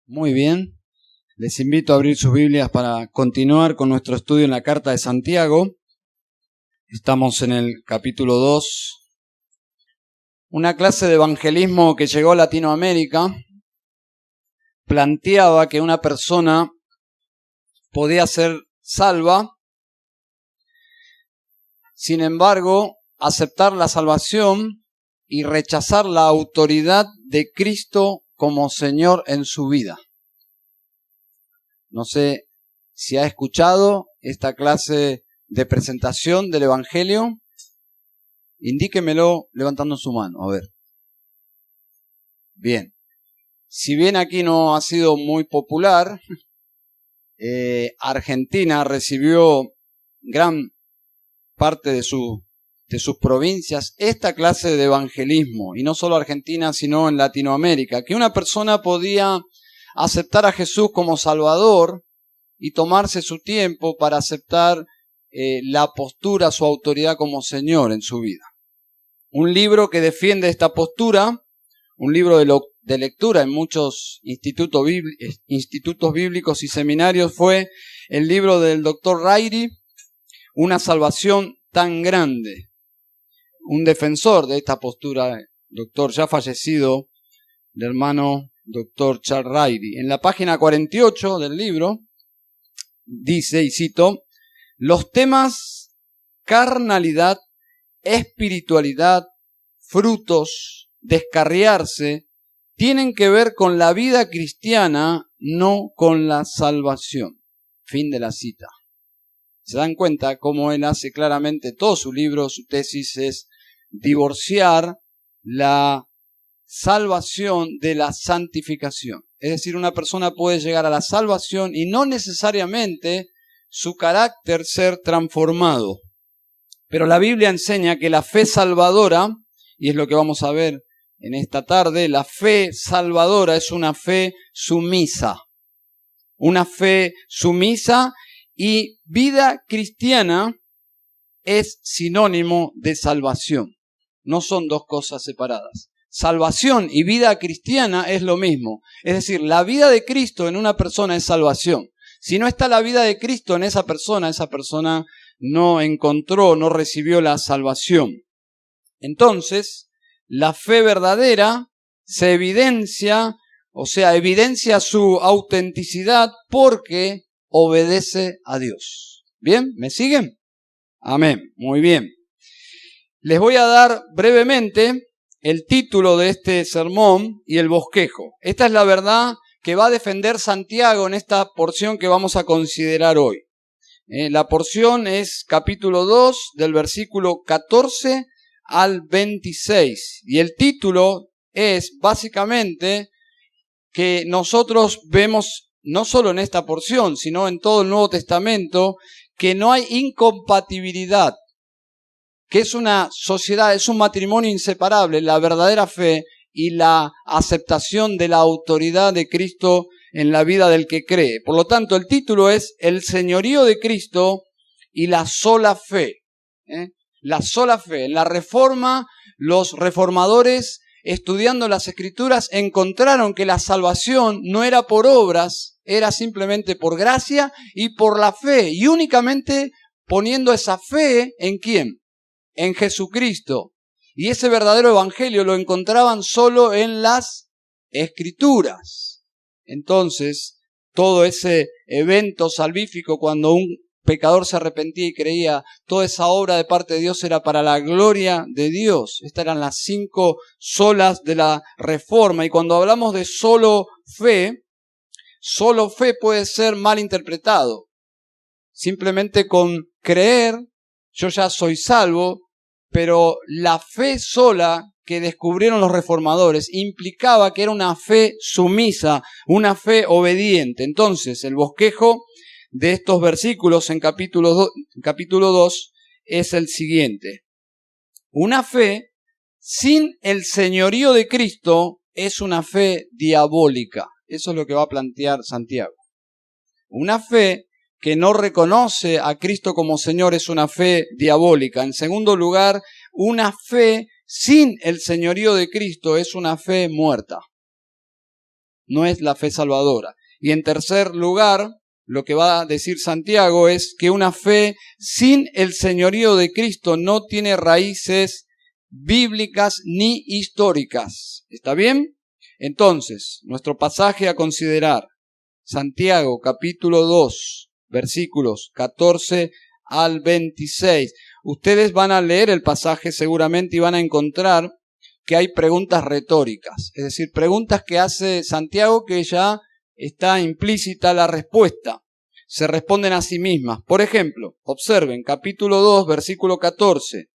Muy bien, les invito a abrir sus Biblias para continuar con nuestro estudio en la Carta de Santiago. Estamos en el capítulo 2. Una clase de evangelismo que llegó a Latinoamérica planteaba que una persona podía ser salva, sin embargo, aceptar la salvación y rechazar la autoridad de Cristo como Señor en su vida. No sé si ha escuchado esta clase de presentación del Evangelio. Indíquemelo levantando su mano, a ver. Bien. Si bien aquí no ha sido muy popular, Argentina recibió gran parte de sus provincias esta clase de evangelismo, y no solo Argentina, sino en Latinoamérica, que una persona podía aceptar a Jesús como Salvador y tomarse su tiempo para aceptar la postura, su autoridad como Señor en su vida. Un libro que defiende esta postura, un libro de lectura en muchos institutos bíblicos y seminarios, fue el libro del Dr. Rairi, Una salvación tan grande. Un defensor de esta postura, doctor ya fallecido, el hermano Dr. Charles Rairi. En la página 48 del libro dice, y cito, los temas carnalidad, espiritualidad, frutos, descarriarse, tienen que ver con la vida cristiana, no con la salvación. Fin de la cita. Se dan cuenta cómo él hace claramente todo su libro, su tesis es divorciar la salvación de la santificación. Es decir, una persona puede llegar a la salvación y no necesariamente su carácter ser transformado. Pero la Biblia enseña que la fe salvadora, y es lo que vamos a ver en esta tarde, la fe salvadora es una fe sumisa. Una fe sumisa, y vida cristiana es sinónimo de salvación. No son dos cosas separadas. Salvación y vida cristiana es lo mismo. Es decir, la vida de Cristo en una persona es salvación. Si no está la vida de Cristo en esa persona no encontró, no recibió la salvación. Entonces, la fe verdadera se evidencia, evidencia su autenticidad porque obedece a Dios. ¿Bien? ¿Me siguen? Amén. Muy bien. Les voy a dar brevemente el título de este sermón y el bosquejo. Esta es la verdad que va a defender Santiago en esta porción que vamos a considerar hoy. La porción es capítulo 2, del versículo 14 al 26. Y el título es básicamente que nosotros vemos, no solo en esta porción, sino en todo el Nuevo Testamento, que no hay incompatibilidad, que es una sociedad, es un matrimonio inseparable, la verdadera fe y la aceptación de la autoridad de Cristo en la vida del que cree. Por lo tanto, el título es El señorío de Cristo y la sola fe. La sola fe. En la Reforma, los reformadores, estudiando las Escrituras, encontraron que la salvación no era por obras, era simplemente por gracia y por la fe. Y únicamente poniendo esa fe ¿en quién? En Jesucristo. Y ese verdadero evangelio lo encontraban solo en las Escrituras. Entonces, todo ese evento salvífico cuando un pecador se arrepentía y creía, toda esa obra de parte de Dios era para la gloria de Dios. Estas eran las 5 solas de la Reforma. Y cuando hablamos de solo fe puede ser mal interpretado. Simplemente con creer, yo ya soy salvo, pero la fe sola que descubrieron los reformadores implicaba que era una fe sumisa, una fe obediente. Entonces, el bosquejo de estos versículos en capítulo 2 es el siguiente. Una fe sin el señorío de Cristo es una fe diabólica. Eso es lo que va a plantear Santiago. Una fe que no reconoce a Cristo como Señor es una fe diabólica. En segundo lugar, una fe sin el señorío de Cristo es una fe muerta. no es la fe salvadora. Y en tercer lugar, lo que va a decir Santiago es que una fe sin el señorío de Cristo no tiene raíces bíblicas ni históricas. ¿Está bien? Entonces, nuestro pasaje a considerar, Santiago capítulo 2, versículos 14 al 26. Ustedes van a leer el pasaje seguramente y van a encontrar que hay preguntas retóricas, es decir, preguntas que hace Santiago que ya está implícita la respuesta. Se responden a sí mismas. Por ejemplo, observen, capítulo 2, versículo 14.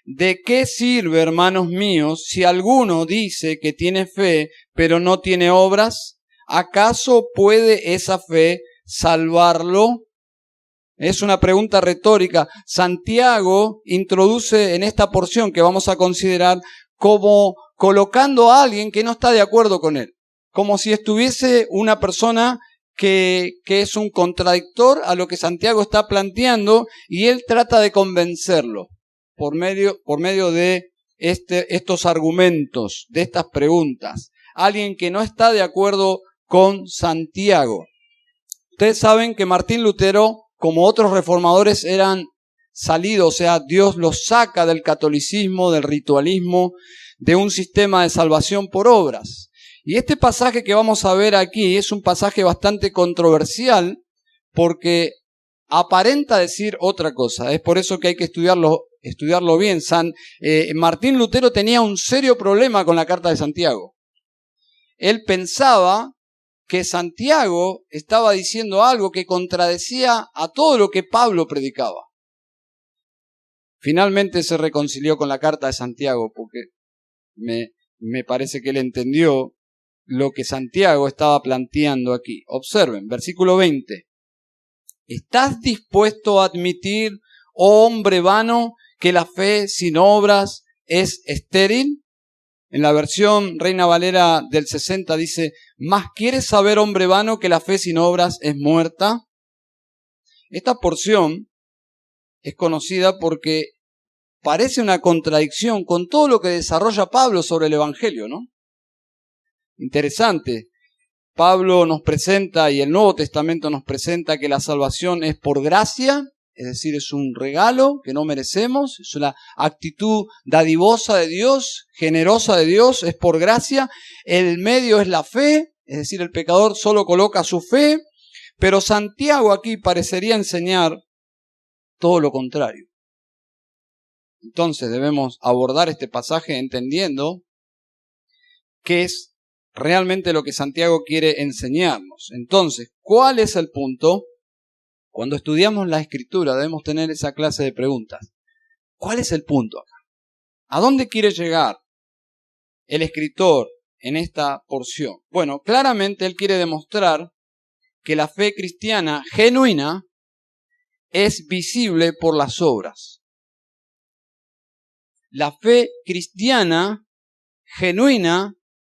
¿De qué sirve, hermanos míos, si alguno dice que tiene fe, pero no tiene obras? ¿Acaso puede esa fe salvarlo? Es una pregunta retórica. Santiago introduce en esta porción que vamos a considerar como colocando a alguien que no está de acuerdo con él. Como si estuviese una persona que es un contradictor a lo que Santiago está planteando y él trata de convencerlo por medio de estos argumentos, de estas preguntas. Alguien que no está de acuerdo con Santiago. Ustedes saben que Martín Lutero, como otros reformadores, eran salidos, o sea, Dios los saca del catolicismo, del ritualismo, de un sistema de salvación por obras. Y este pasaje que vamos a ver aquí es un pasaje bastante controversial porque aparenta decir otra cosa. Es por eso que hay que estudiarlo bien. Martín Lutero tenía un serio problema con la carta de Santiago. Él pensaba que Santiago estaba diciendo algo que contradecía a todo lo que Pablo predicaba. Finalmente se reconcilió con la carta de Santiago porque me parece que él entendió lo que Santiago estaba planteando aquí. Observen, versículo 20. ¿Estás dispuesto a admitir, oh hombre vano, que la fe sin obras es estéril? En la versión Reina Valera del 60 dice, ¿más quieres saber, hombre vano, que la fe sin obras es muerta? Esta porción es conocida porque parece una contradicción con todo lo que desarrolla Pablo sobre el Evangelio, ¿no? Interesante. Pablo nos presenta, y el Nuevo Testamento nos presenta, que la salvación es por gracia, es decir, es un regalo que no merecemos, es una actitud dadivosa de Dios, generosa de Dios, es por gracia. El medio es la fe, es decir, el pecador solo coloca su fe, pero Santiago aquí parecería enseñar todo lo contrario. Entonces debemos abordar este pasaje entendiendo qué es realmente lo que Santiago quiere enseñarnos. Entonces, ¿cuál es el punto? Cuando estudiamos la Escritura debemos tener esa clase de preguntas. ¿Cuál es el punto acá? ¿A dónde quiere llegar el escritor en esta porción? Bueno, claramente él quiere demostrar que la fe cristiana genuina es visible por las obras. La fe cristiana genuina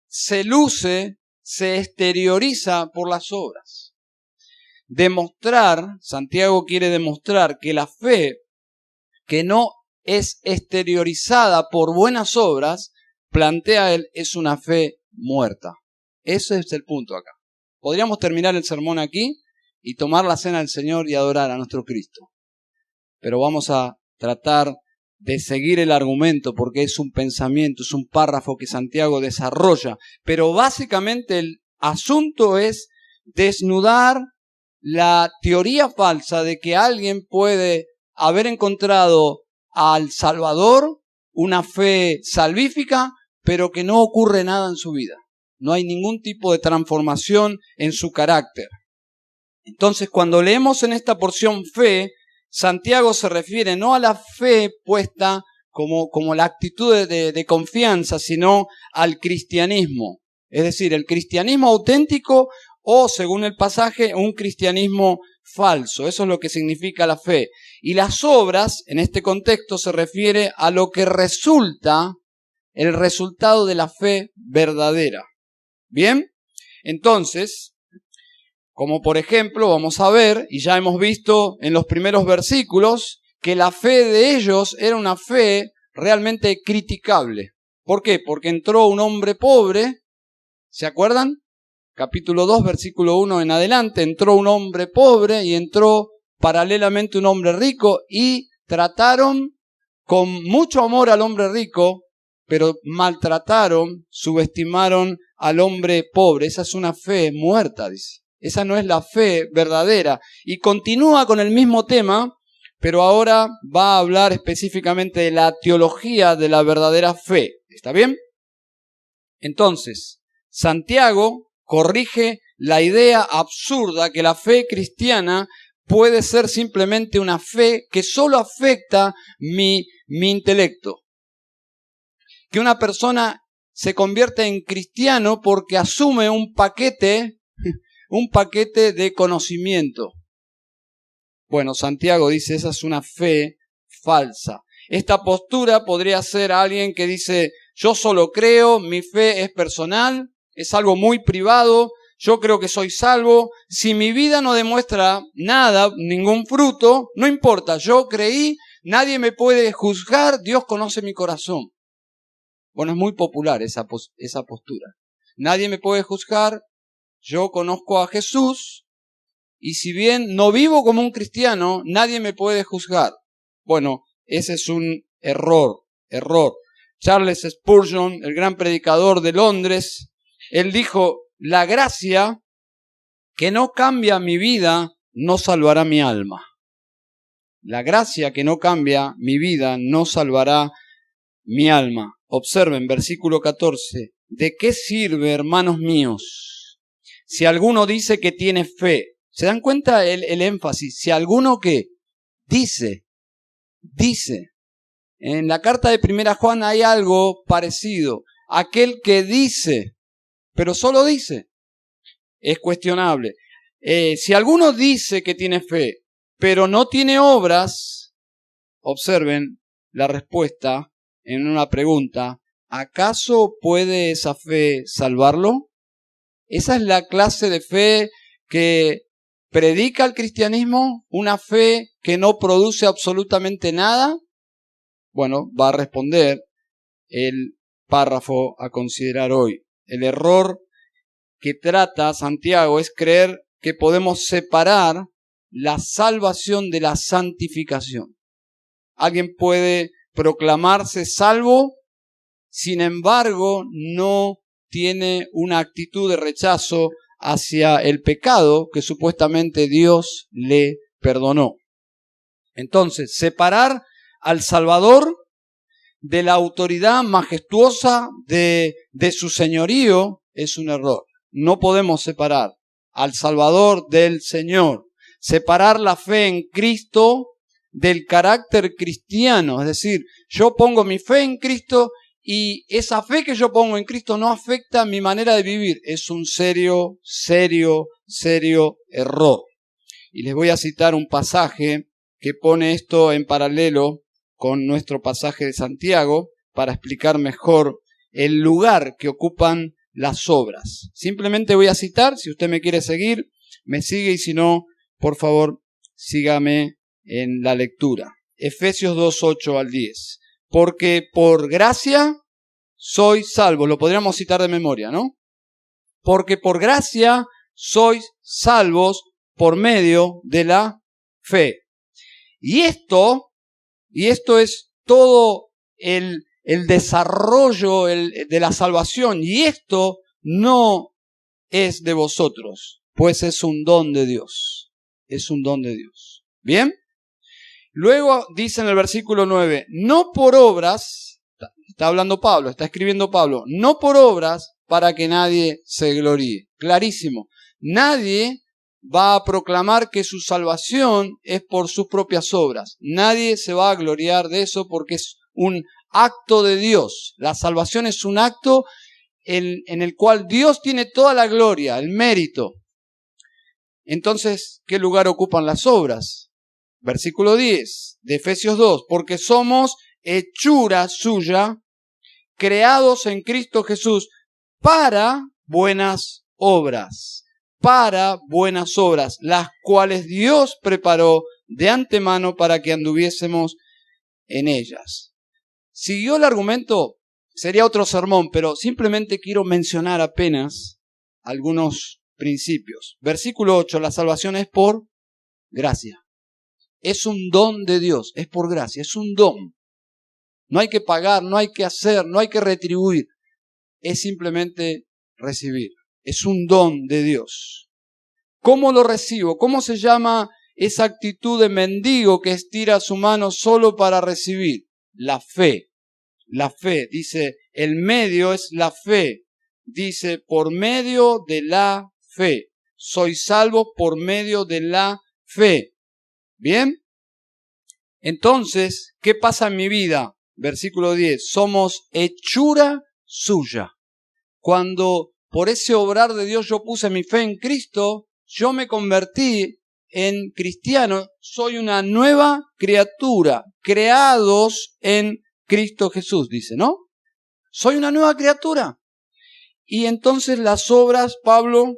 se luce, se exterioriza por las obras. Santiago quiere demostrar que la fe que no es exteriorizada por buenas obras, plantea él, es una fe muerta. Ese es el punto acá. Podríamos terminar el sermón aquí y tomar la cena del Señor y adorar a nuestro Cristo. Pero vamos a tratar de seguir el argumento porque es un pensamiento, es un párrafo que Santiago desarrolla. Pero básicamente el asunto es desnudar la teoría falsa de que alguien puede haber encontrado al Salvador, una fe salvífica, pero que no ocurre nada en su vida. No hay ningún tipo de transformación en su carácter. Entonces, cuando leemos en esta porción fe, Santiago se refiere no a la fe puesta como la actitud de confianza, sino al cristianismo. Es decir, el cristianismo auténtico o, según el pasaje, un cristianismo falso. Eso es lo que significa la fe. Y las obras, en este contexto, se refiere a lo que resulta, el resultado de la fe verdadera. ¿Bien? Entonces, como por ejemplo, vamos a ver, y ya hemos visto en los primeros versículos, que la fe de ellos era una fe realmente criticable. ¿Por qué? Porque entró un hombre pobre, ¿se acuerdan? capítulo 2, versículo 1 en adelante, entró un hombre pobre y entró paralelamente un hombre rico y trataron con mucho amor al hombre rico, pero maltrataron, subestimaron al hombre pobre. Esa es una fe muerta, dice. Esa no es la fe verdadera. Y continúa con el mismo tema, pero ahora va a hablar específicamente de la teología de la verdadera fe. ¿Está bien? Entonces, Santiago corrige la idea absurda que la fe cristiana puede ser simplemente una fe que solo afecta mi intelecto. Que una persona se convierte en cristiano porque asume un paquete de conocimiento. Bueno, Santiago dice, esa es una fe falsa. Esta postura podría ser alguien que dice, yo solo creo, mi fe es personal, es algo muy privado, yo creo que soy salvo. Si mi vida no demuestra nada, ningún fruto, no importa, yo creí, nadie me puede juzgar, Dios conoce mi corazón. Bueno, es muy popular esa postura. Nadie me puede juzgar, yo conozco a Jesús, y si bien no vivo como un cristiano, nadie me puede juzgar. Bueno, ese es un error. Charles Spurgeon, el gran predicador de Londres, él dijo, la gracia que no cambia mi vida no salvará mi alma. La gracia que no cambia mi vida no salvará mi alma. Observen, versículo 14. ¿De qué sirve, hermanos míos, si alguno dice que tiene fe? ¿Se dan cuenta el énfasis? Si alguno que dice. En la carta de 1 Juan hay algo parecido. Aquel que dice, pero solo dice, es cuestionable. Si alguno dice que tiene fe, pero no tiene obras, observen la respuesta en una pregunta. ¿Acaso puede esa fe salvarlo? ¿Esa es la clase de fe que predica el cristianismo? ¿Una fe que no produce absolutamente nada? Bueno, va a responder el párrafo a considerar hoy. El error que trata Santiago es creer que podemos separar la salvación de la santificación. Alguien puede proclamarse salvo, sin embargo, no tiene una actitud de rechazo hacia el pecado que supuestamente Dios le perdonó. Entonces, separar al Salvador de la autoridad majestuosa de su señorío es un error. No podemos separar al Salvador del Señor. Separar la fe en Cristo del carácter cristiano. Es decir, yo pongo mi fe en Cristo y esa fe que yo pongo en Cristo no afecta mi manera de vivir. Es un serio error. Y les voy a citar un pasaje que pone esto en paralelo con nuestro pasaje de Santiago para explicar mejor el lugar que ocupan las obras. Simplemente voy a citar, si usted me quiere seguir, me sigue, y si no, por favor, sígame en la lectura. Efesios 2, 8 al 10. Porque por gracia sois salvos. Lo podríamos citar de memoria, ¿no? Porque por gracia sois salvos por medio de la fe. Y esto es todo el desarrollo de la salvación. Y esto no es de vosotros, pues es un don de Dios. Es un don de Dios. ¿Bien? Luego dice en el versículo 9, no por obras, está hablando Pablo, está escribiendo Pablo, no por obras para que nadie se gloríe. Clarísimo. Nadie va a proclamar que su salvación es por sus propias obras. Nadie se va a gloriar de eso porque es un acto de Dios. La salvación es un acto en el cual Dios tiene toda la gloria, el mérito. Entonces, ¿qué lugar ocupan las obras? Versículo 10 de Efesios 2. Porque somos hechura suya, creados en Cristo Jesús para buenas obras. Para buenas obras, las cuales Dios preparó de antemano para que anduviésemos en ellas. Siguió el argumento, sería otro sermón, pero simplemente quiero mencionar apenas algunos principios. Versículo 8, la salvación es por gracia. Es un don de Dios, es por gracia, es un don. No hay que pagar, no hay que hacer, no hay que retribuir. Es simplemente recibir. Es un don de Dios. ¿Cómo lo recibo? ¿Cómo se llama esa actitud de mendigo que estira su mano solo para recibir? La fe. La fe. Dice, el medio es la fe. Dice, por medio de la fe. Soy salvo por medio de la fe. ¿Bien? Entonces, ¿qué pasa en mi vida? Versículo 10. Somos hechura suya. Cuando por ese obrar de Dios yo puse mi fe en Cristo, yo me convertí en cristiano. Soy una nueva criatura, creados en Cristo Jesús, dice, ¿no? Soy una nueva criatura. Y entonces las obras, Pablo,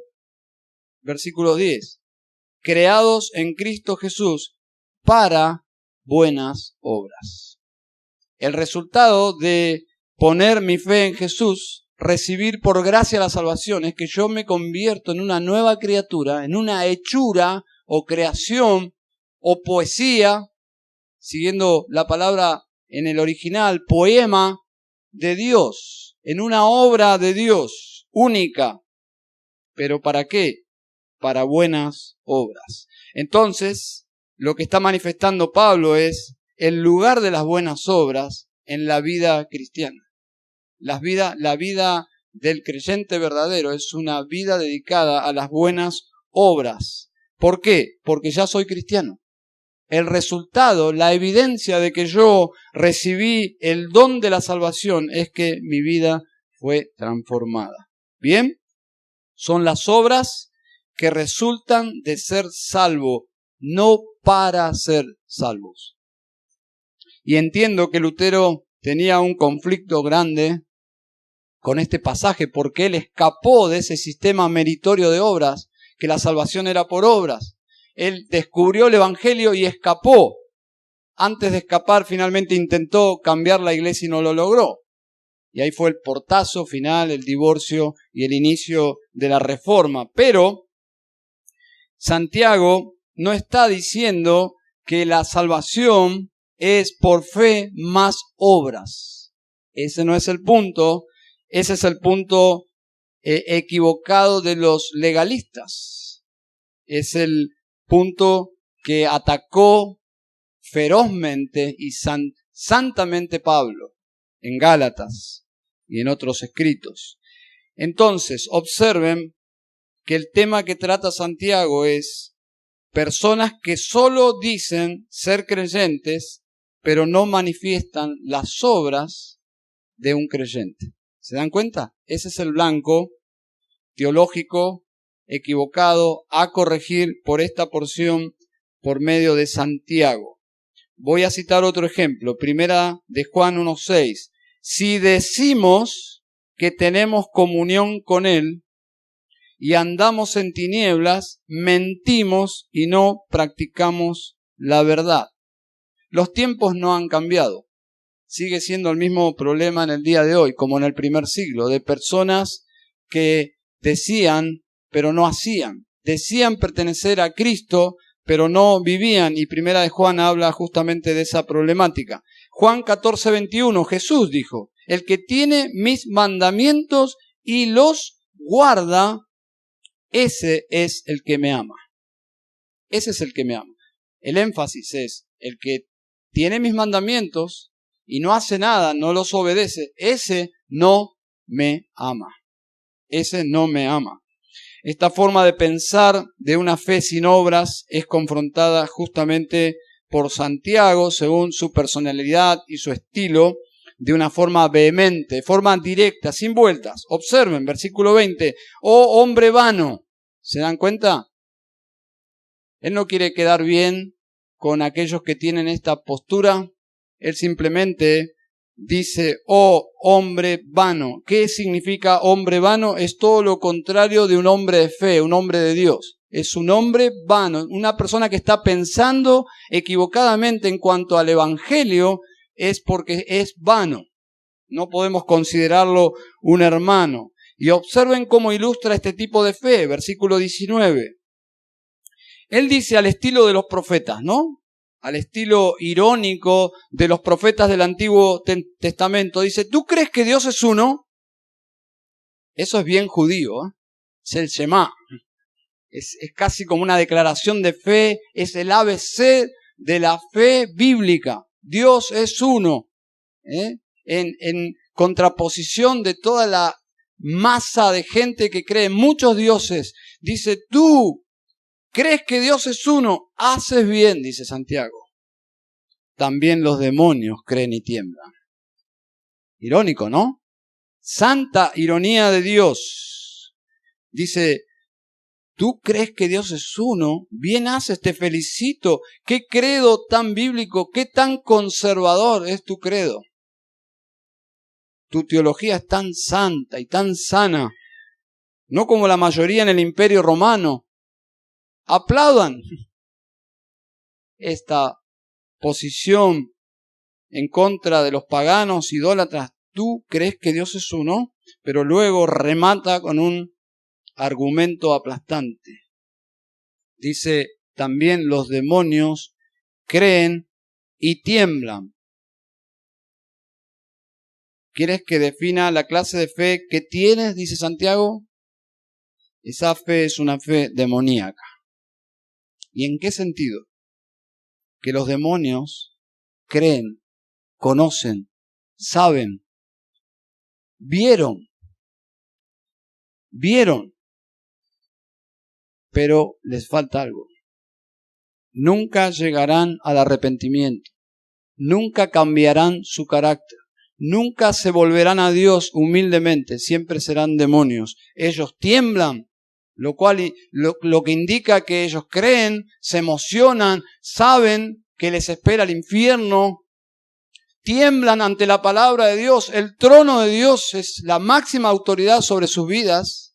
versículo 10, creados en Cristo Jesús para buenas obras. El resultado de poner mi fe en Jesús, recibir por gracia la salvación, es que yo me convierto en una nueva criatura, en una hechura o creación o poesía, siguiendo la palabra en el original, poema de Dios, en una obra de Dios única. ¿Pero para qué? Para buenas obras. Entonces, lo que está manifestando Pablo es el lugar de las buenas obras en la vida cristiana. La vida del creyente verdadero es una vida dedicada a las buenas obras. ¿Por qué? Porque ya soy cristiano. El resultado, la evidencia de que yo recibí el don de la salvación es que mi vida fue transformada. ¿Bien? Son las obras que resultan de ser salvo, no para ser salvos. Y entiendo que Lutero tenía un conflicto grande con este pasaje porque él escapó de ese sistema meritorio de obras, que la salvación era por obras. Él descubrió el Evangelio y escapó. Antes de escapar, finalmente intentó cambiar la iglesia y no lo logró. Y ahí fue el portazo final, el divorcio y el inicio de la reforma. Pero Santiago no está diciendo que la salvación es por fe más obras. Ese no es el punto. Ese es el punto equivocado de los legalistas. Es el punto que atacó ferozmente y santamente Pablo en Gálatas y en otros escritos. Entonces, observen que el tema que trata Santiago es personas que solo dicen ser creyentes, pero no manifiestan las obras de un creyente. ¿Se dan cuenta? Ese es el blanco teológico equivocado a corregir por esta porción por medio de Santiago. Voy a citar otro ejemplo, primera de Juan 1:6. Si decimos que tenemos comunión con Él y andamos en tinieblas, mentimos y no practicamos la verdad. Los tiempos no han cambiado. Sigue siendo el mismo problema en el día de hoy, como en el primer siglo, de personas que decían, pero no hacían. Decían pertenecer a Cristo, pero no vivían. Y primera de Juan habla justamente de esa problemática. Juan 14:21, Jesús dijo, el que tiene mis mandamientos y los guarda, ese es el que me ama. Ese es el que me ama. El énfasis es, el que tiene mis mandamientos y no hace nada, no los obedece, ese no me ama. Ese no me ama. Esta forma de pensar de una fe sin obras es confrontada justamente por Santiago, según su personalidad y su estilo, de una forma vehemente, forma directa, sin vueltas. Observen, versículo 20. Oh hombre vano, ¿se dan cuenta? Él no quiere quedar bien con aquellos que tienen esta postura. Él simplemente dice, oh hombre vano. ¿Qué significa hombre vano? Es todo lo contrario de un hombre de fe, un hombre de Dios. Es un hombre vano, una persona que está pensando equivocadamente en cuanto al Evangelio, es porque es vano. No podemos considerarlo un hermano. Y observen cómo ilustra este tipo de fe, versículo 19. Él dice al estilo de los profetas, ¿no? Al estilo irónico de los profetas del Antiguo Testamento. Dice, ¿tú crees que Dios es uno? Eso es bien judío, ¿eh? Es el Shema. Es casi como una declaración de fe, es el ABC de la fe bíblica. Dios es uno, ¿eh? En contraposición de toda la masa de gente que cree en muchos dioses. Dice, tú crees que Dios es uno, haces bien, dice Santiago. También los demonios creen y tiemblan. Irónico, ¿no? Santa ironía de Dios. Dice, tú crees que Dios es uno, bien haces, te felicito. Qué credo tan bíblico, qué tan conservador es tu credo. Tu teología es tan santa y tan sana, no como la mayoría en el Imperio Romano. Aplaudan esta posición en contra de los paganos idólatras. Tú crees que Dios es uno, pero luego remata con un argumento aplastante. Dice, también los demonios creen y tiemblan. ¿Quieres que defina la clase de fe que tienes? Dice Santiago. Esa fe es una fe demoníaca. ¿Y en qué sentido? Que los demonios creen, conocen, saben, vieron, pero les falta algo. Nunca llegarán al arrepentimiento, nunca cambiarán su carácter, nunca se volverán a Dios humildemente, siempre serán demonios. Ellos tiemblan, lo que indica que ellos creen, se emocionan, saben que les espera el infierno, tiemblan ante la palabra de Dios. El trono de Dios es la máxima autoridad sobre sus vidas,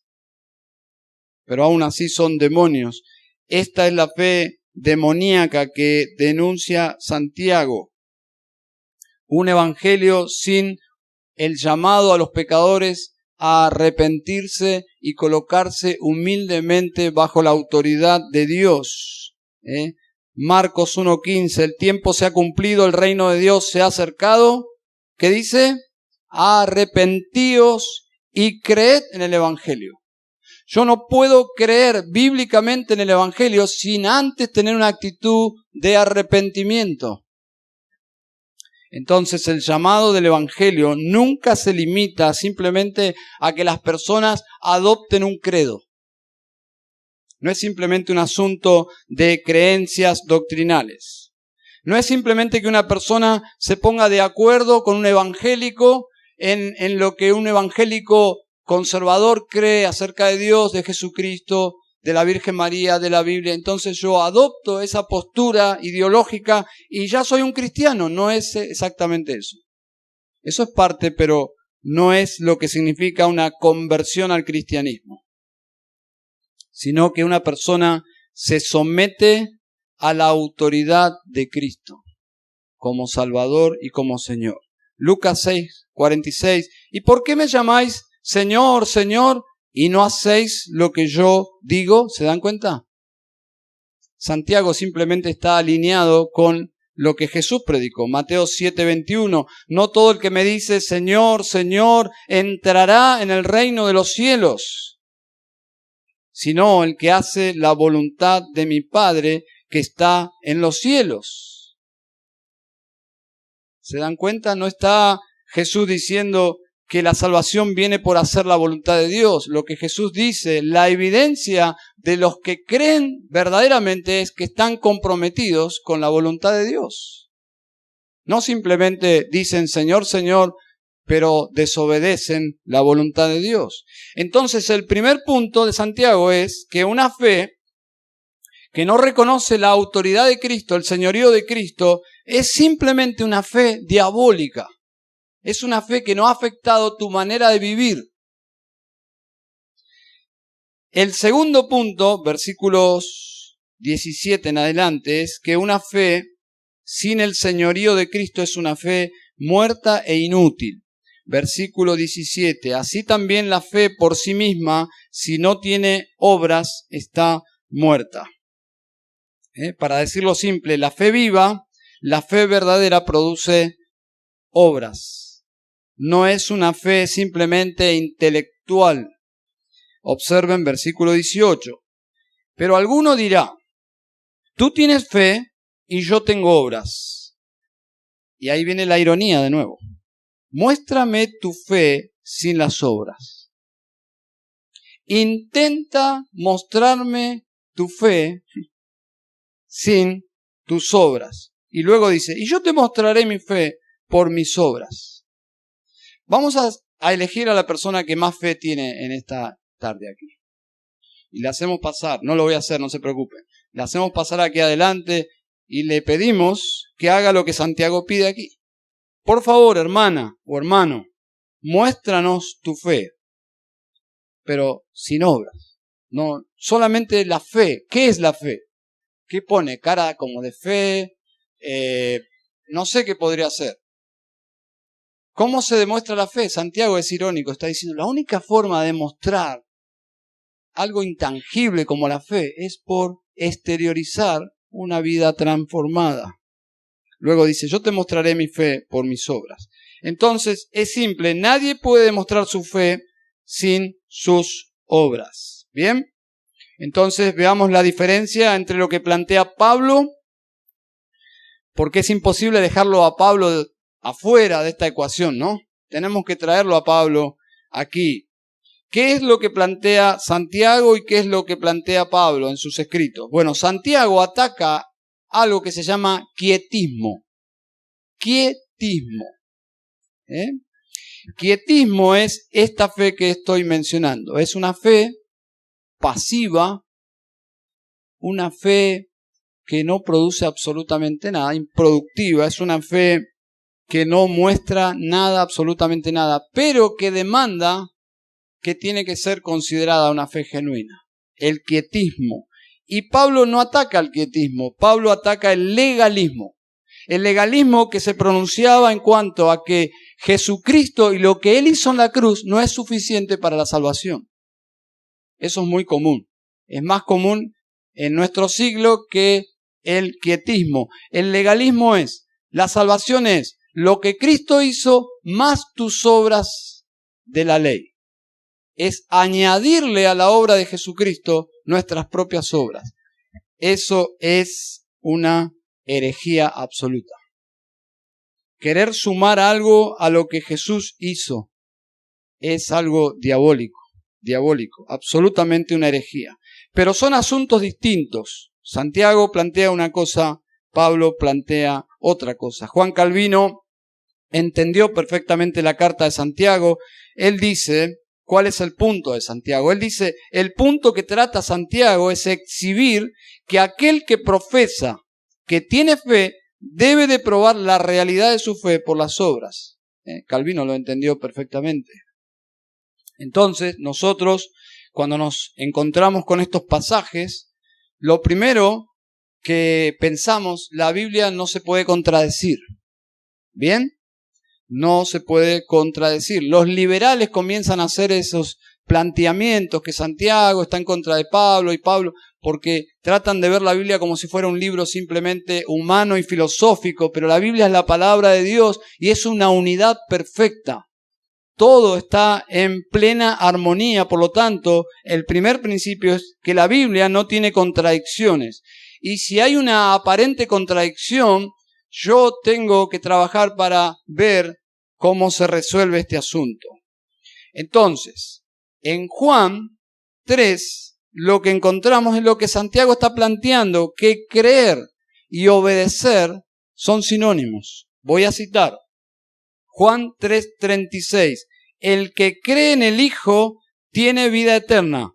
pero aún así son demonios. Esta es la fe demoníaca que denuncia Santiago. Un evangelio sin el llamado a los pecadores a arrepentirse y colocarse humildemente bajo la autoridad de Dios. Marcos 1:15, el tiempo se ha cumplido, el reino de Dios se ha acercado. ¿Qué dice? Arrepentíos y creed en el evangelio. Yo no puedo creer bíblicamente en el evangelio sin antes tener una actitud de arrepentimiento. Entonces el llamado del evangelio nunca se limita simplemente a que las personas adopten un credo. No es simplemente un asunto de creencias doctrinales. No es simplemente que una persona se ponga de acuerdo con un evangélico en lo que un evangélico conservador cree acerca de Dios, de Jesucristo, de la Virgen María, de la Biblia. Entonces yo adopto esa postura ideológica y ya soy un cristiano. No es exactamente eso. Eso es parte, pero no es lo que significa una conversión al cristianismo. Sino que una persona se somete a la autoridad de Cristo como Salvador y como Señor. Lucas 6:46. ¿Y por qué me llamáis Señor, Señor, y no hacéis lo que yo digo? ¿Se dan cuenta? Santiago simplemente está alineado con lo que Jesús predicó. Mateo 7:21. No todo el que me dice Señor, Señor, entrará en el reino de los cielos, sino el que hace la voluntad de mi Padre que está en los cielos. ¿Se dan cuenta? No está Jesús diciendo que la salvación viene por hacer la voluntad de Dios. Lo que Jesús dice, la evidencia de los que creen verdaderamente es que están comprometidos con la voluntad de Dios. No simplemente dicen Señor, Señor, pero desobedecen la voluntad de Dios. Entonces el primer punto de Santiago es que una fe que no reconoce la autoridad de Cristo, el señorío de Cristo, es simplemente una fe diabólica. Es una fe que no ha afectado tu manera de vivir. El segundo punto, versículos 17 en adelante, es que una fe sin el señorío de Cristo es una fe muerta e inútil. versículo 17. Así también la fe por sí misma, si no tiene obras, está muerta. Para decirlo simple, la fe viva, la fe verdadera produce obras. No es una fe simplemente intelectual. Observen versículo 18. Pero alguno dirá, tú tienes fe y yo tengo obras. Y ahí viene la ironía de nuevo. Muéstrame tu fe sin las obras. Intenta mostrarme tu fe sin tus obras. Y luego dice, y yo te mostraré mi fe por mis obras. Vamos a elegir a la persona que más fe tiene en esta tarde aquí. Y le hacemos pasar, no lo voy a hacer, no se preocupe. Le hacemos pasar aquí adelante y le pedimos que haga lo que Santiago pide aquí. Por favor, hermana o hermano, muéstranos tu fe, pero sin obras. No, solamente la fe. ¿Qué es la fe? ¿Qué pone? Cara como de fe. No sé qué podría ser. ¿Cómo se demuestra la fe? Santiago es irónico, está diciendo, la única forma de mostrar algo intangible como la fe es por exteriorizar una vida transformada. Luego dice, yo te mostraré mi fe por mis obras. Entonces, es simple, nadie puede demostrar su fe sin sus obras. ¿Bien? Entonces, veamos la diferencia entre lo que plantea Pablo, porque es imposible dejarlo a Pablo afuera de esta ecuación, ¿no? Tenemos que traerlo a Pablo aquí. ¿Qué es lo que plantea Santiago y qué es lo que plantea Pablo en sus escritos? Bueno, Santiago ataca algo que se llama quietismo. Quietismo. Quietismo es esta fe que estoy mencionando. Es una fe pasiva, una fe que no produce absolutamente nada, improductiva. Es una fe que no muestra nada, absolutamente nada, pero que demanda que tiene que ser considerada una fe genuina. El quietismo. Y Pablo no ataca el quietismo, Pablo ataca el legalismo. El legalismo que se pronunciaba en cuanto a que Jesucristo y lo que Él hizo en la cruz no es suficiente para la salvación. Eso es muy común. Es más común en nuestro siglo que el quietismo. El legalismo es, la salvación es lo que Cristo hizo más tus obras de la ley. Es añadirle a la obra de Jesucristo nuestras propias obras. Eso es una herejía absoluta. Querer sumar algo a lo que Jesús hizo es algo diabólico, absolutamente una herejía. Pero son asuntos distintos. Santiago plantea una cosa, Pablo plantea otra cosa. Juan Calvino entendió perfectamente la carta de Santiago. Él dice, ¿cuál es el punto de Santiago? Él dice, el punto que trata Santiago es exhibir que aquel que profesa que tiene fe debe de probar la realidad de su fe por las obras. Calvino lo entendió perfectamente. Entonces, nosotros, cuando nos encontramos con estos pasajes, lo primero que pensamos, la Biblia no se puede contradecir. ¿Bien? No se puede contradecir. Los liberales comienzan a hacer esos planteamientos que Santiago está en contra de Pablo y Pablo, porque tratan de ver la Biblia como si fuera un libro simplemente humano y filosófico, pero la Biblia es la palabra de Dios y es una unidad perfecta. Todo está en plena armonía, por lo tanto, el primer principio es que la Biblia no tiene contradicciones. Y si hay una aparente contradicción, yo tengo que trabajar para ver cómo se resuelve este asunto. Entonces, en Juan 3, lo que encontramos es lo que Santiago está planteando, que creer y obedecer son sinónimos. Voy a citar Juan 3:36. El que cree en el Hijo tiene vida eterna,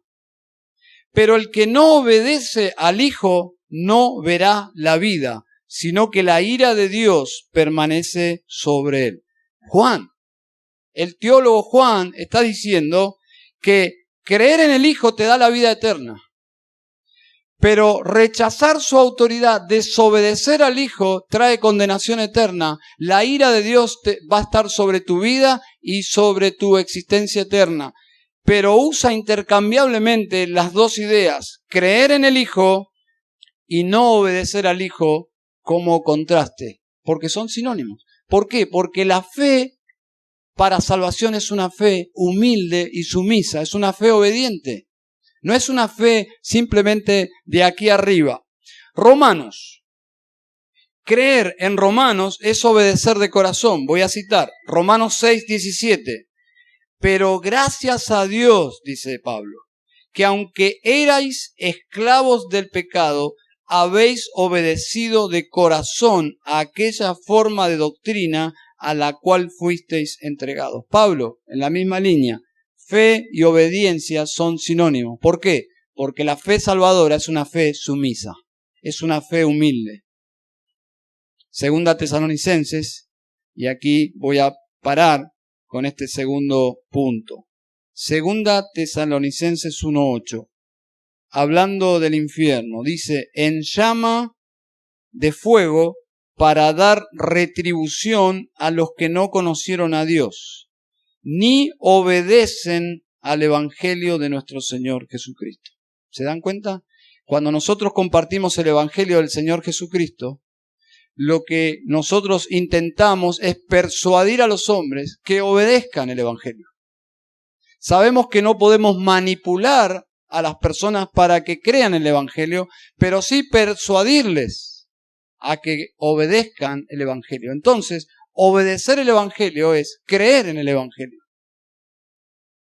pero el que no obedece al Hijo no verá la vida, sino que la ira de Dios permanece sobre él. Juan, el teólogo Juan está diciendo que creer en el Hijo te da la vida eterna, pero rechazar su autoridad, desobedecer al Hijo, trae condenación eterna. La ira de Dios va a estar sobre tu vida y sobre tu existencia eterna. Pero usa intercambiablemente las dos ideas, creer en el Hijo y no obedecer al Hijo como contraste, porque son sinónimos. ¿Por qué? Porque la fe para salvación es una fe humilde y sumisa, es una fe obediente. No es una fe simplemente de aquí arriba. Romanos. Creer en Romanos es obedecer de corazón. Voy a citar Romanos 6:17. Pero gracias a Dios, dice Pablo, que aunque erais esclavos del pecado, habéis obedecido de corazón a aquella forma de doctrina a la cual fuisteis entregados. Pablo, en la misma línea, fe y obediencia son sinónimos. ¿Por qué? Porque la fe salvadora es una fe sumisa, es una fe humilde. Segunda Tesalonicenses, y aquí voy a parar con este segundo punto. Segunda Tesalonicenses 1:8, hablando del infierno, dice, en llama de fuego para dar retribución a los que no conocieron a Dios, ni obedecen al Evangelio de nuestro Señor Jesucristo. ¿Se dan cuenta? Cuando nosotros compartimos el Evangelio del Señor Jesucristo, lo que nosotros intentamos es persuadir a los hombres que obedezcan el Evangelio. Sabemos que no podemos manipular a las personas para que crean el Evangelio, pero sí persuadirles a que obedezcan el Evangelio. Entonces, obedecer el Evangelio es creer en el Evangelio.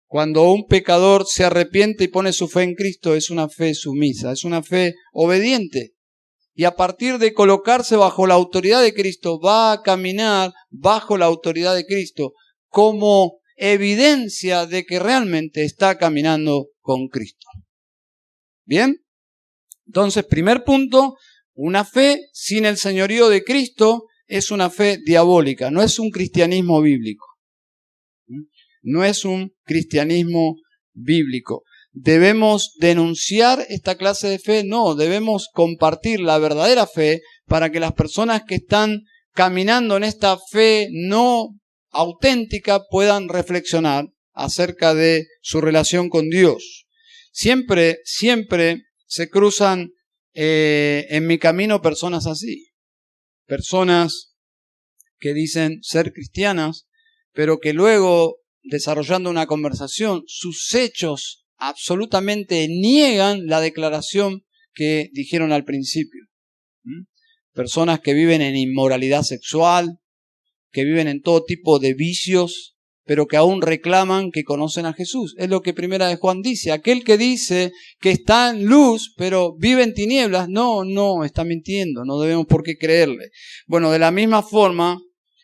Cuando un pecador se arrepiente y pone su fe en Cristo, es una fe sumisa, es una fe obediente. Y a partir de colocarse bajo la autoridad de Cristo, va a caminar bajo la autoridad de Cristo como evidencia de que realmente está caminando con Cristo. ¿Bien? Entonces, primer punto, una fe sin el señorío de Cristo es una fe diabólica, no es un cristianismo bíblico. No es un cristianismo bíblico. ¿Debemos denunciar esta clase de fe? No, debemos compartir la verdadera fe para que las personas que están caminando en esta fe no auténtica puedan reflexionar acerca de su relación con Dios. Siempre se cruzan en mi camino personas así. Personas que dicen ser cristianas, pero que luego, desarrollando una conversación, sus hechos absolutamente niegan la declaración que dijeron al principio. Personas que viven en inmoralidad sexual, que viven en todo tipo de vicios, pero que aún reclaman que conocen a Jesús. Es lo que Primera de Juan dice. Aquel que dice que está en luz, pero vive en tinieblas, no, está mintiendo, no debemos por qué creerle. Bueno, de la misma forma,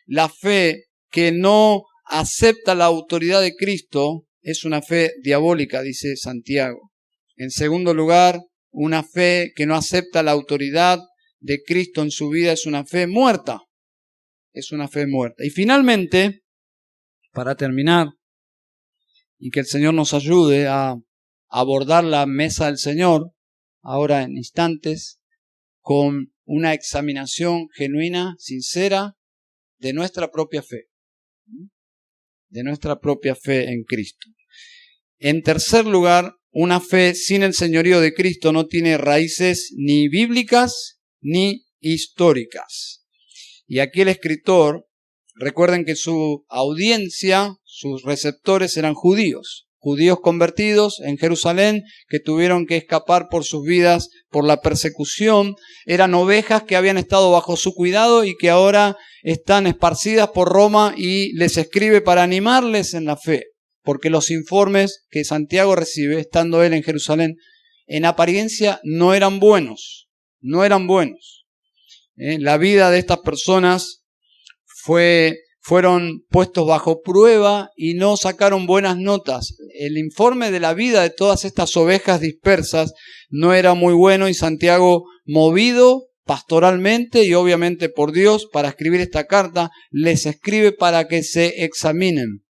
la fe que no acepta la autoridad de Cristo es una fe diabólica, dice Santiago. En segundo lugar, una fe que no acepta la autoridad de Cristo en su vida es una fe muerta. Es una fe muerta. Y finalmente, para terminar, y que el Señor nos ayude a abordar la mesa del Señor, ahora en instantes, con una examinación genuina, sincera, de nuestra propia fe. De nuestra propia fe en Cristo. En tercer lugar, una fe sin el señorío de Cristo no tiene raíces ni bíblicas ni históricas. Y aquí el escritor, recuerden que su audiencia, sus receptores eran judíos convertidos en Jerusalén que tuvieron que escapar por sus vidas por la persecución. Eran ovejas que habían estado bajo su cuidado y que ahora están esparcidas por Roma, y les escribe para animarles en la fe, porque los informes que Santiago recibe, estando él en Jerusalén, en apariencia no eran buenos. La vida de estas personas fueron puestos bajo prueba y no sacaron buenas notas. El informe de la vida de todas estas ovejas dispersas no era muy bueno, y Santiago, movido pastoralmente y obviamente por Dios para escribir esta carta, les escribe para que se examinen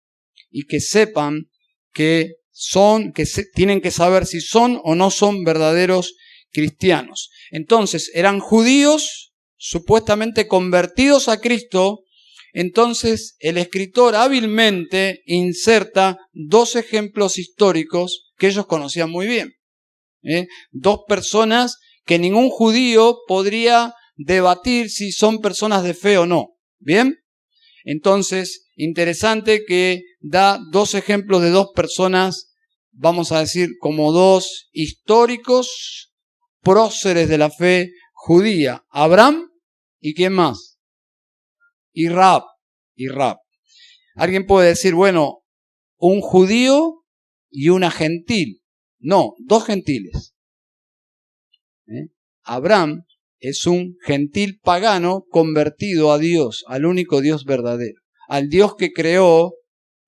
y que sepan tienen que saber si son o no son verdaderos cristianos. Entonces, eran judíos supuestamente convertidos a Cristo, Entonces el escritor hábilmente inserta dos ejemplos históricos que ellos conocían muy bien. Dos personas que ningún judío podría debatir si son personas de fe o no. ¿Bien? Entonces, interesante que da dos ejemplos de dos personas, vamos a decir, como dos históricos próceres de la fe judía. Abraham y ¿quién más? Y Rahab. Alguien puede decir, bueno, un judío y una gentil. No, dos gentiles. Abraham es un gentil pagano convertido a Dios, al único Dios verdadero, al Dios que creó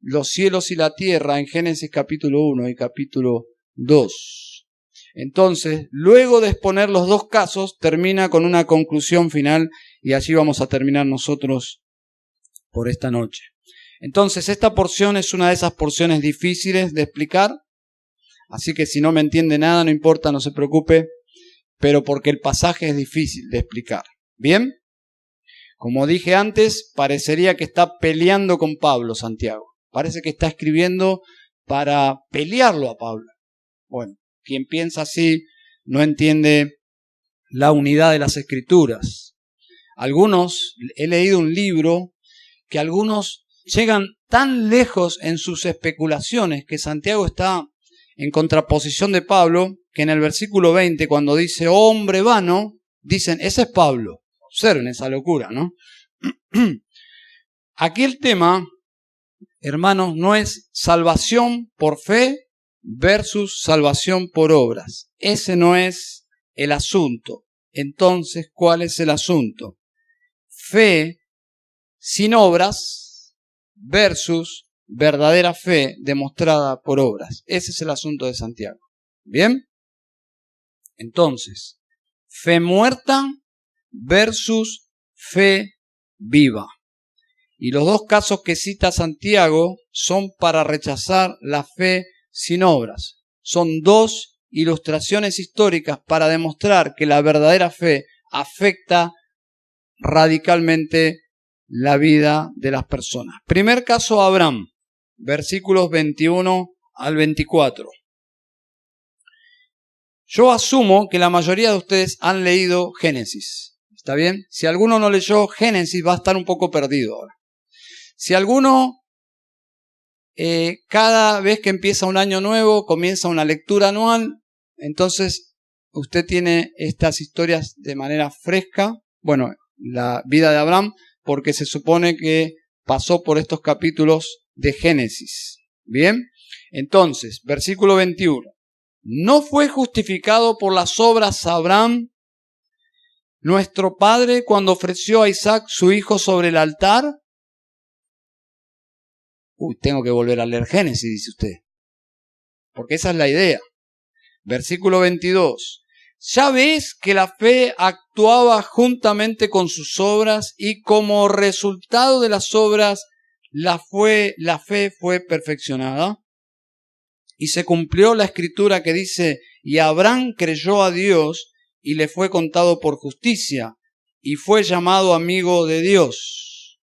los cielos y la tierra en Génesis capítulo 1 y capítulo 2. Entonces, luego de exponer los dos casos, termina con una conclusión final y allí vamos a terminar nosotros por esta noche. Entonces, esta porción es una de esas porciones difíciles de explicar, así que si no me entiende nada, no importa, no se preocupe, pero porque el pasaje es difícil de explicar. ¿Bien? Como dije antes, parecería que está peleando con Pablo, Santiago. Parece que está escribiendo para pelearlo a Pablo. Bueno, quien piensa así no entiende la unidad de las Escrituras. He leído un libro que algunos llegan tan lejos en sus especulaciones que Santiago está en contraposición de Pablo, que en el versículo 20, cuando dice hombre vano, dicen, ese es Pablo. Observen esa locura, ¿no? Aquí el tema, hermanos, no es salvación por fe versus salvación por obras. Ese no es el asunto. Entonces, ¿cuál es el asunto? Fe sin obras versus verdadera fe demostrada por obras. Ese es el asunto de Santiago. ¿Bien? Entonces, fe muerta versus fe viva. Y los dos casos que cita Santiago son para rechazar la fe sin obras. Son dos ilustraciones históricas para demostrar que la verdadera fe afecta radicalmente la vida de las personas. Primer caso, Abraham, versículos 21 al 24. Yo asumo que la mayoría de ustedes han leído Génesis. ¿Está bien? Si alguno no leyó Génesis, va a estar un poco perdido ahora. Si alguno, cada vez que empieza un año nuevo, comienza una lectura anual, entonces usted tiene estas historias de manera fresca. Bueno, la vida de Abraham, porque se supone que pasó por estos capítulos de Génesis. ¿Bien? Entonces, versículo 21. ¿No fue justificado por las obras Abraham, nuestro padre, cuando ofreció a Isaac su hijo sobre el altar? Tengo que volver a leer Génesis, dice usted. Porque esa es la idea. Versículo 22. Ya ves que la fe actuaba juntamente con sus obras y como resultado de las obras la fe fue perfeccionada. Y se cumplió la escritura que dice, y Abraham creyó a Dios y le fue contado por justicia y fue llamado amigo de Dios.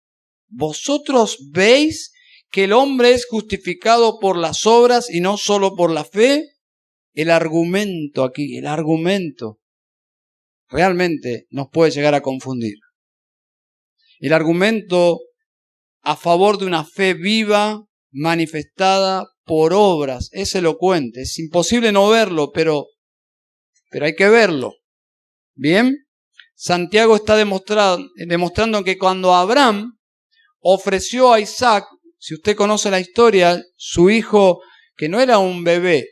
¿Vosotros veis que el hombre es justificado por las obras y no solo por la fe? El argumento aquí, realmente nos puede llegar a confundir. El argumento a favor de una fe viva, manifestada por obras, es elocuente. Es imposible no verlo, pero hay que verlo. ¿Bien? Santiago está demostrando que cuando Abraham ofreció a Isaac, si usted conoce la historia, su hijo, que no era un bebé,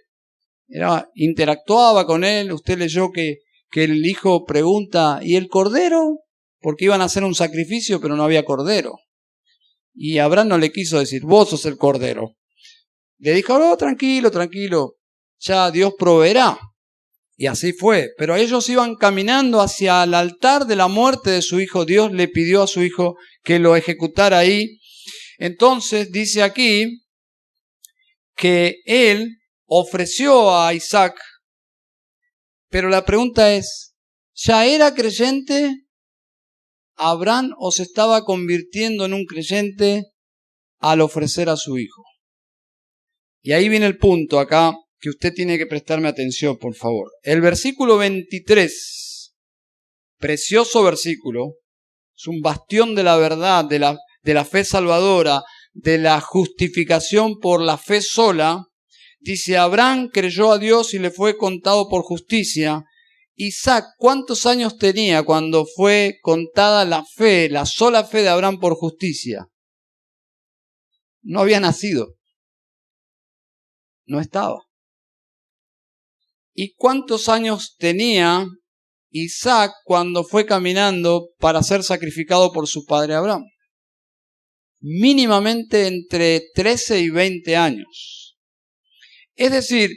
interactuaba con él. Usted leyó que el hijo pregunta, ¿y el cordero? Porque iban a hacer un sacrificio, pero no había cordero. Y Abraham no le quiso decir, vos sos el cordero. Le dijo, oh, tranquilo, ya Dios proveerá. Y así fue. Pero ellos iban caminando hacia el altar de la muerte de su hijo. Dios le pidió a su hijo que lo ejecutara ahí. Entonces dice aquí que él ofreció a Isaac, pero la pregunta es, ¿ya era creyente ¿Abraham o se estaba convirtiendo en un creyente al ofrecer a su hijo? Y ahí viene el punto acá que usted tiene que prestarme atención, por favor. El versículo 23, precioso versículo, es un bastión de la verdad, de la fe salvadora, de la justificación por la fe sola. Dice, Abraham creyó a Dios y le fue contado por justicia. Isaac, ¿cuántos años tenía cuando fue contada la fe, la sola fe de Abraham por justicia? No había nacido. No estaba. ¿Y cuántos años tenía Isaac cuando fue caminando para ser sacrificado por su padre Abraham? Mínimamente entre 13 y 20 años. Es decir,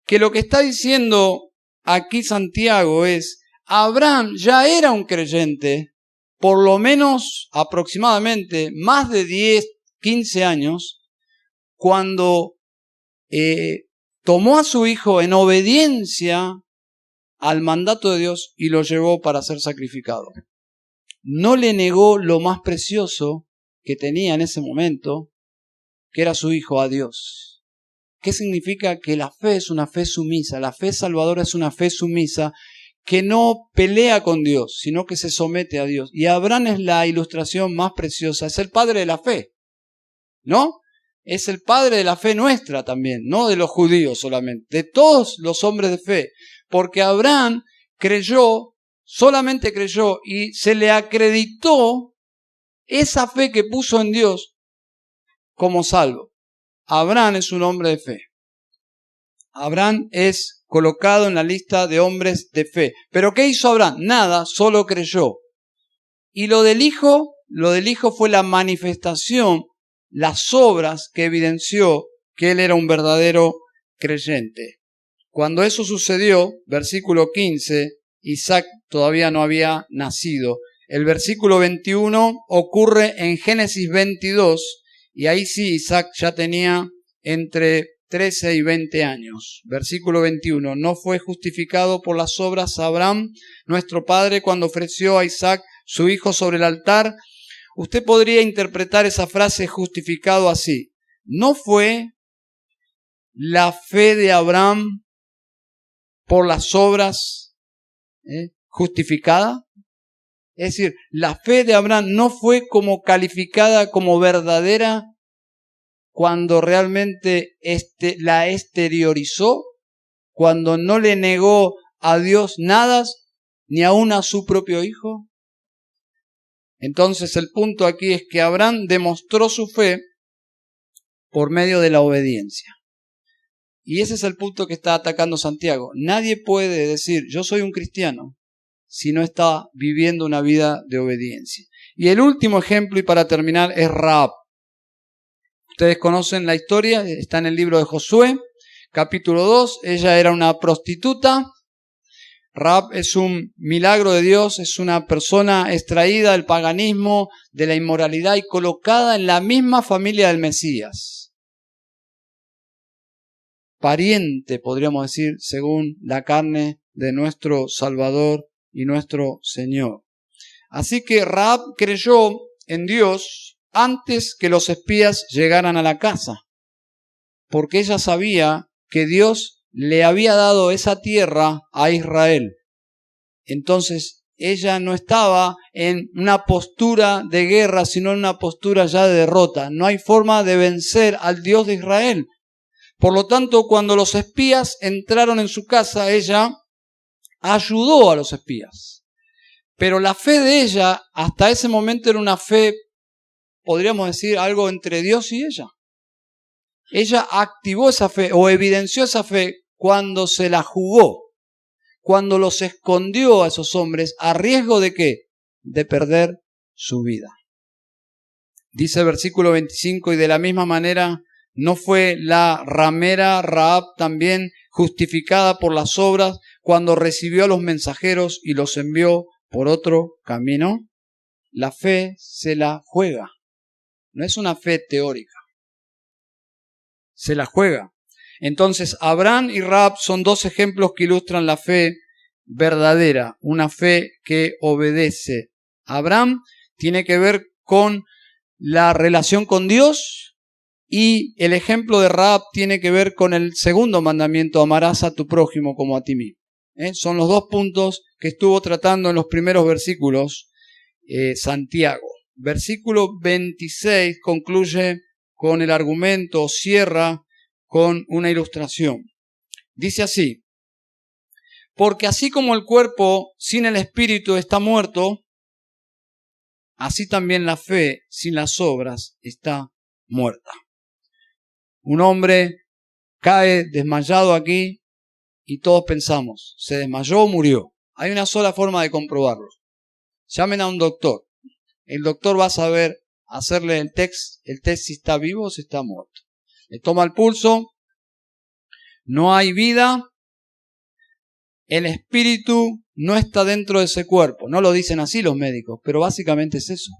que lo que está diciendo aquí Santiago es, Abraham ya era un creyente, por lo menos aproximadamente más de 10, 15 años, cuando tomó a su hijo en obediencia al mandato de Dios y lo llevó para ser sacrificado. No le negó lo más precioso que tenía en ese momento, que era su hijo, a Dios. ¿Qué significa? Que la fe es una fe sumisa, la fe salvadora es una fe sumisa que no pelea con Dios, sino que se somete a Dios. Y Abraham es la ilustración más preciosa, es el padre de la fe, ¿no? Es el padre de la fe nuestra también, no de los judíos solamente, de todos los hombres de fe, porque Abraham creyó, solamente creyó y se le acreditó esa fe que puso en Dios como salvo. Abraham es un hombre de fe. Abraham es colocado en la lista de hombres de fe. ¿Pero qué hizo Abraham? Nada, solo creyó. Y lo del hijo fue la manifestación, las obras que evidenció que él era un verdadero creyente. Cuando eso sucedió, versículo 15, Isaac todavía no había nacido. El versículo 21 ocurre en Génesis 22, y ahí sí Isaac ya tenía entre 13 y 20 años. Versículo 21, no fue justificado por las obras Abraham, nuestro padre, cuando ofreció a Isaac su hijo sobre el altar. Usted podría interpretar esa frase justificado así. ¿No fue la fe de Abraham por las obras justificada? Es decir, la fe de Abraham no fue como calificada como verdadera cuando realmente la exteriorizó, cuando no le negó a Dios nada, ni aun a su propio hijo. Entonces el punto aquí es que Abraham demostró su fe por medio de la obediencia. Y ese es el punto que está atacando Santiago. Nadie puede decir, yo soy un cristiano, si no está viviendo una vida de obediencia. Y el último ejemplo, y para terminar, es Rahab. Ustedes conocen la historia, está en el libro de Josué, capítulo 2. Ella era una prostituta. Rahab es un milagro de Dios, es una persona extraída del paganismo, de la inmoralidad y colocada en la misma familia del Mesías. Pariente, podríamos decir, según la carne de nuestro Salvador y nuestro Señor. Así que Rahab creyó en Dios antes que los espías llegaran a la casa, porque ella sabía que Dios le había dado esa tierra a Israel. Entonces ella no estaba en una postura de guerra, sino en una postura ya de derrota. No hay forma de vencer al Dios de Israel. Por lo tanto, cuando los espías entraron en su casa, ella ayudó a los espías. Pero la fe de ella, hasta ese momento, era una fe, podríamos decir, algo entre Dios y ella. Ella activó esa fe o evidenció esa fe cuando se la jugó, cuando los escondió a esos hombres, ¿a riesgo de qué? De perder su vida. Dice el versículo 25, y de la misma manera, ¿no fue la ramera Rahab también justificada por las obras cuando recibió a los mensajeros y los envió por otro camino? La fe se la juega. No es una fe teórica. Se la juega. Entonces, Abraham y Rahab son dos ejemplos que ilustran la fe verdadera, una fe que obedece Abraham tiene que ver con la relación con Dios y el ejemplo de Rahab tiene que ver con el segundo mandamiento, amarás a tu prójimo como a ti mismo. Son los dos puntos que estuvo tratando en los primeros versículos Santiago. Versículo 26 concluye con el argumento, cierra con una ilustración. Dice así: porque así como el cuerpo sin el espíritu está muerto, así también la fe sin las obras está muerta. Un hombre cae desmayado aquí y todos pensamos, ¿se desmayó o murió? Hay una sola forma de comprobarlo. Llamen a un doctor. El doctor va a saber hacerle el test si está vivo o si está muerto. Le toma el pulso, no hay vida, el espíritu no está dentro de ese cuerpo. No lo dicen así los médicos, pero básicamente es eso.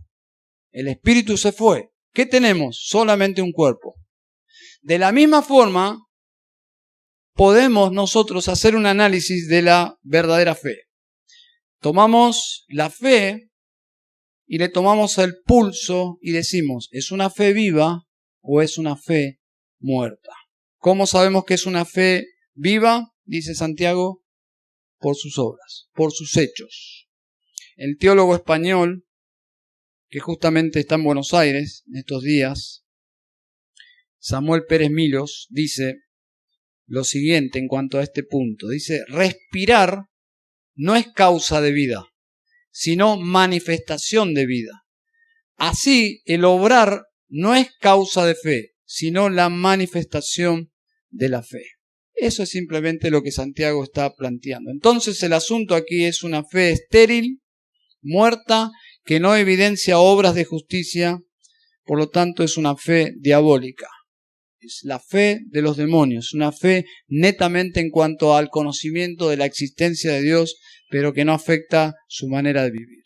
El espíritu se fue. ¿Qué tenemos? Solamente un cuerpo. De la misma forma, podemos nosotros hacer un análisis de la verdadera fe. Tomamos la fe y le tomamos el pulso y decimos, ¿es una fe viva o es una fe muerta? ¿Cómo sabemos que es una fe viva? Dice Santiago, por sus obras, por sus hechos. El teólogo español, que justamente está en Buenos Aires en estos días, Samuel Pérez Milos, dice lo siguiente en cuanto a este punto. Dice, respirar no es causa de vida, sino manifestación de vida. Así, el obrar no es causa de fe, sino la manifestación de la fe. Eso es simplemente lo que Santiago está planteando. Entonces el asunto aquí es una fe estéril, muerta, que no evidencia obras de justicia, por lo tanto es una fe diabólica. Es la fe de los demonios, una fe netamente en cuanto al conocimiento de la existencia de Dios, pero que no afecta su manera de vivir.